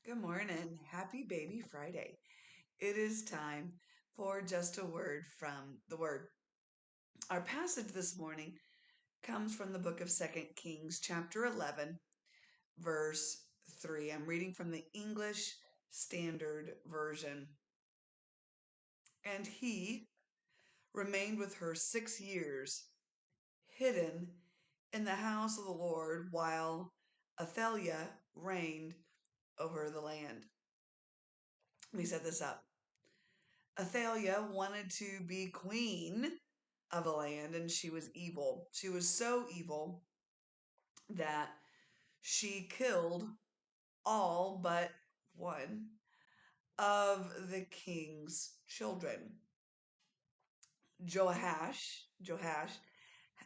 Good morning. Happy Baby Friday. It is time for just a word from the Word. Our passage this morning comes from the book of Second Kings, chapter 11, verse 3. I'm reading from the English Standard Version. And he remained with her 6 years, hidden in the house of the Lord, while Athaliah reigned over the land. Let me set this up. Athaliah wanted to be queen of a land, and she was evil. She was so evil that she killed all but one of the king's children. Joash,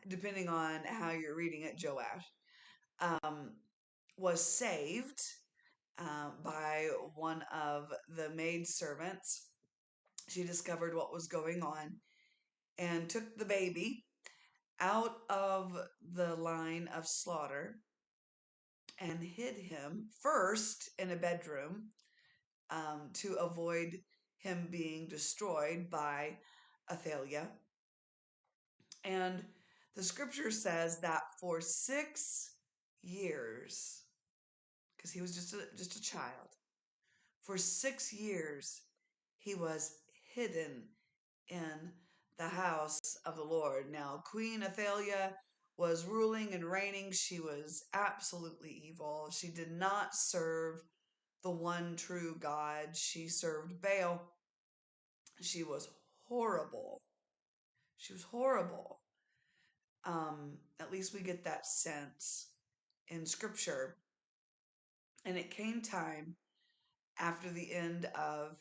depending on how you're reading it, Joash, um, was saved by one of the maidservants. She discovered what was going on and took the baby out of the line of slaughter and hid him first in a bedroom to avoid him being destroyed by Athaliah. And the scripture says that for 6 years, because he was just a child, for 6 years he was hidden in the house of the Lord. Now, Queen Athaliah was ruling and reigning. She was absolutely evil. She did not serve the one true God. She served Baal. She was horrible. She was horrible. At least we get that sense in scripture. And it came time after the end of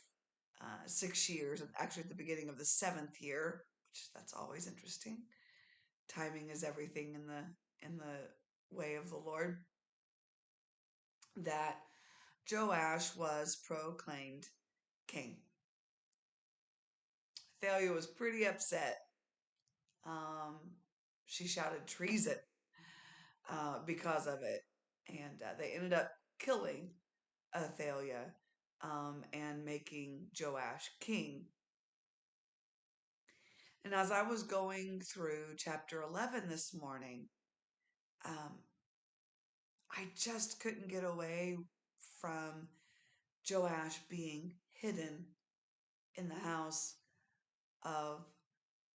6 years, actually at the beginning of the seventh year, which that's always interesting. Timing is everything in the way of the Lord. That Joash was proclaimed king. Athaliah was pretty upset. Um, she shouted treason because of it, and they ended up killing Athaliah and making Joash king. And as I was going through chapter 11 this morning, um, I just couldn't get away from Joash being hidden in the house of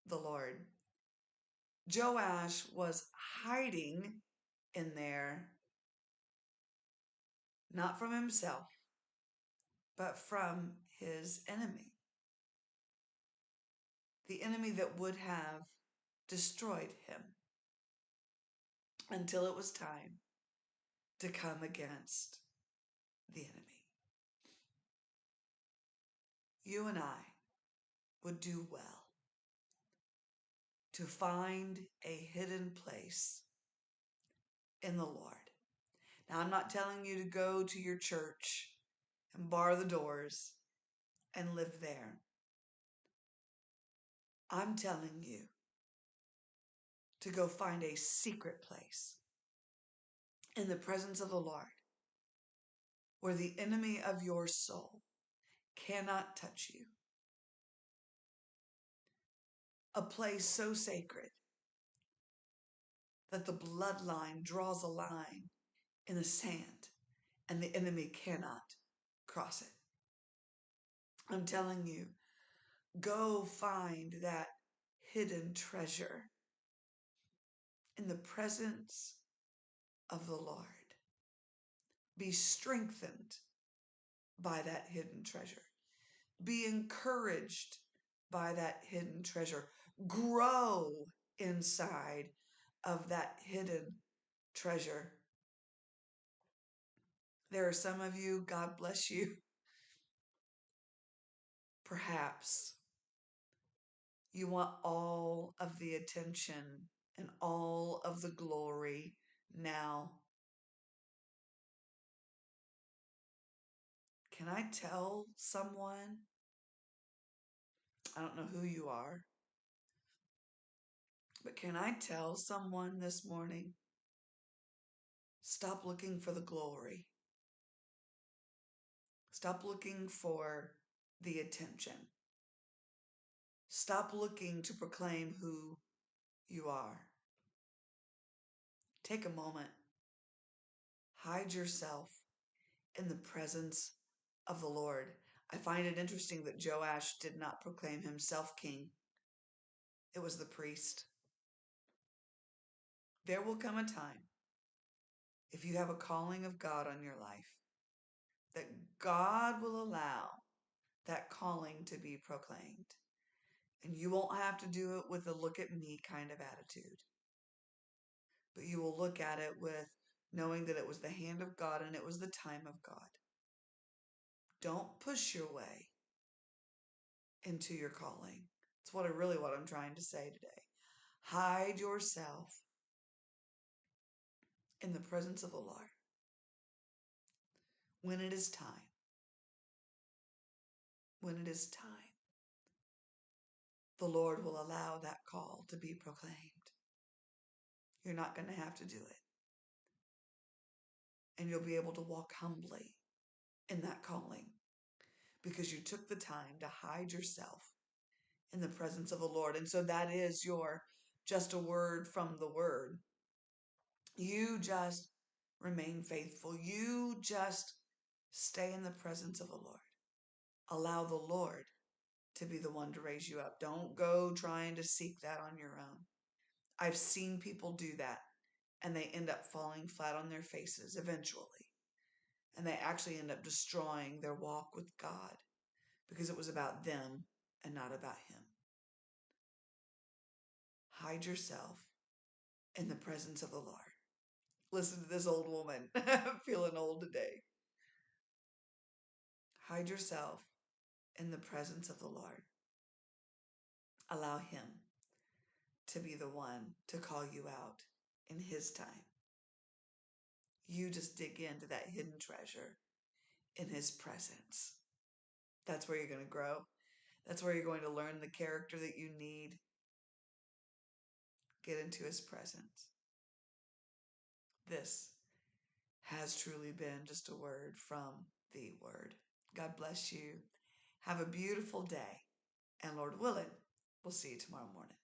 the Lord. Joash was hiding in there, not from himself, but from his enemy. The enemy that would have destroyed him until it was time to come against the enemy. You and I would do well to find a hidden place in the Lord. Now, I'm not telling you to go to your church and bar the doors and live there. I'm telling you to go find a secret place in the presence of the Lord where the enemy of your soul cannot touch you. A place so sacred that the bloodline draws a line in the sand and the enemy cannot cross it. I'm telling you, go find that hidden treasure in the presence of the Lord. Be strengthened by that hidden treasure. Be encouraged by that hidden treasure. Grow inside of that hidden treasure. There are some of you, God bless you, perhaps you want all of the attention and all of the glory now. Can I tell someone? I don't know who you are, but can I tell someone this morning? Stop looking for the glory. Stop looking for the attention. Stop looking to proclaim who you are. Take a moment. Hide yourself in the presence of the Lord. I find it interesting that Joash did not proclaim himself king. It was the priest. There will come a time, if you have a calling of God on your life, that God will allow that calling to be proclaimed. And you won't have to do it with a look at me kind of attitude, but you will look at it with knowing that it was the hand of God and it was the time of God. Don't push your way into your calling. It's what I'm trying to say today. Hide yourself in the presence of the Lord. When it is time, the Lord will allow that call to be proclaimed. You're not going to have to do it. And you'll be able to walk humbly in that calling because you took the time to hide yourself in the presence of the Lord. And so that is your just a word from the word. You just remain faithful. You just stay in the presence of the Lord. Allow the Lord to be the one to raise you up. Don't go trying to seek that on your own. I've seen people do that and they end up falling flat on their faces eventually. And they actually end up destroying their walk with God because it was about them and not about Him. Hide yourself in the presence of the Lord. Listen to this old woman. I'm feeling old today. Hide yourself in the presence of the Lord. Allow Him to be the one to call you out in His time. You just dig into that hidden treasure in His presence. That's where you're going to grow. That's where you're going to learn the character that you need. Get into His presence. This has truly been just a word from the Word. God bless you. Have a beautiful day. And Lord willing, we'll see you tomorrow morning.